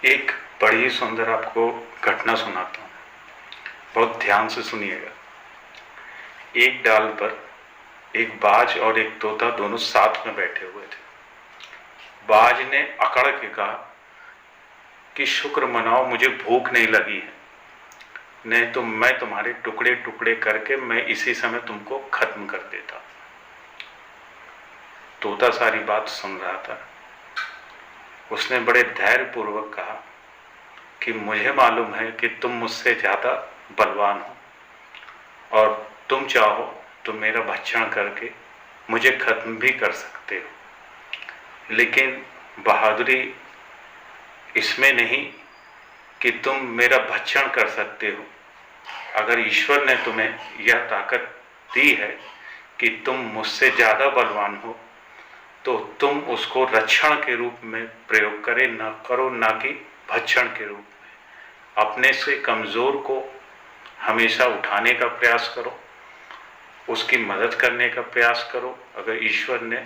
एक बड़ी सुंदर आपको घटना सुनाता हूँ, बहुत ध्यान से सुनिएगा। एक डाल पर एक बाज और एक तोता दोनों साथ में बैठे हुए थे। बाज ने अकड़ के कहा कि शुक्र मनाओ, मुझे भूख नहीं लगी है, नहीं तो मैं तुम्हारे टुकड़े टुकड़े करके मैं इसी समय तुमको खत्म कर देता। तोता सारी बात सुन रहा था। उसने बड़े धैर्यपूर्वक कहा कि मुझे मालूम है कि तुम मुझसे ज़्यादा बलवान हो और तुम चाहो तो मेरा भक्षण करके मुझे खत्म भी कर सकते हो, लेकिन बहादुरी इसमें नहीं कि तुम मेरा भक्षण कर सकते हो। अगर ईश्वर ने तुम्हें यह ताकत दी है कि तुम मुझसे ज़्यादा बलवान हो, तो तुम उसको रक्षण के रूप में प्रयोग करो, ना कि भक्षण के रूप में। अपने से कमज़ोर को हमेशा उठाने का प्रयास करो, उसकी मदद करने का प्रयास करो। अगर ईश्वर ने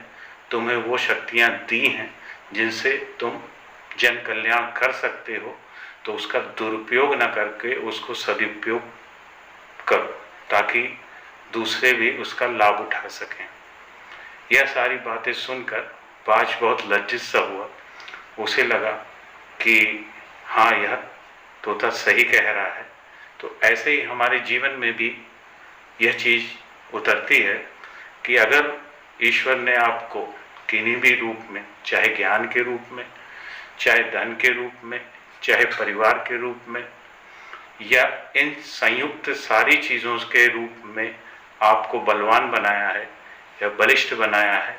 तुम्हें वो शक्तियाँ दी हैं जिनसे तुम जन कल्याण कर सकते हो, तो उसका दुरुपयोग न करके उसको सदुपयोग करो, ताकि दूसरे भी उसका लाभ उठा सकें। यह सारी बातें सुनकर बाज बहुत लज्जित सा हुआ। उसे लगा कि हाँ, यह तोता सही कह रहा है। तो ऐसे ही हमारे जीवन में भी यह चीज़ उतरती है कि अगर ईश्वर ने आपको किन्हीं भी रूप में, चाहे ज्ञान के रूप में, चाहे धन के रूप में, चाहे परिवार के रूप में, या इन संयुक्त सारी चीज़ों के रूप में आपको बलवान बनाया है या बलिष्ठ बनाया है,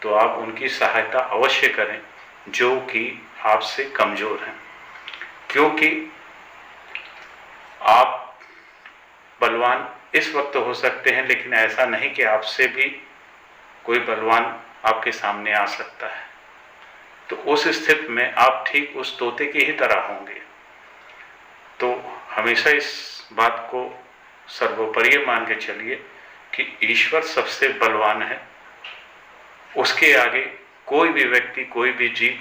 तो आप उनकी सहायता अवश्य करें जो कि आपसे कमज़ोर हैं। क्योंकि आप बलवान इस वक्त हो सकते हैं, लेकिन ऐसा नहीं कि आपसे भी कोई बलवान आपके सामने आ सकता है। तो उस स्थिति में आप ठीक उस तोते की ही तरह होंगे। तो हमेशा इस बात को सर्वोपरि मान के चलिए कि ईश्वर सबसे बलवान है, उसके आगे कोई भी व्यक्ति, कोई भी जीव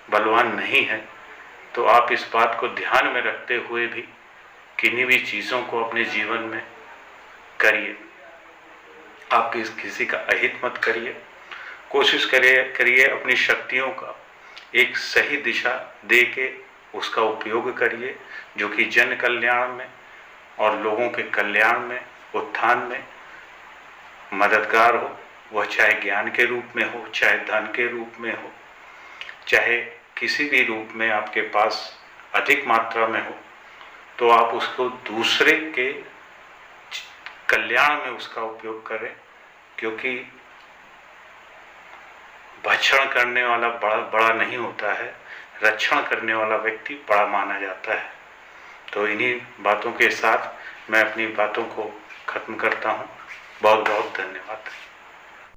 बलवान नहीं है। तो आप इस बात को ध्यान में रखते हुए भी किन्हीं भी चीज़ों को अपने जीवन में करिए। आप किसी का अहित मत करिए। कोशिश करिए अपनी शक्तियों का एक सही दिशा दे के उसका उपयोग करिए, जो कि जन कल्याण में और लोगों के कल्याण में, उत्थान में मददगार हो। वह चाहे ज्ञान के रूप में हो, चाहे धन के रूप में हो, चाहे किसी भी रूप में आपके पास अधिक मात्रा में हो, तो आप उसको दूसरे के कल्याण में उसका उपयोग करें। क्योंकि भक्षण करने वाला बड़ा नहीं होता है, रक्षण करने वाला व्यक्ति बड़ा माना जाता है। तो इन्हीं बातों के साथ मैं अपनी बातों को खत्म करता हूँ। बहुत बहुत धन्यवाद।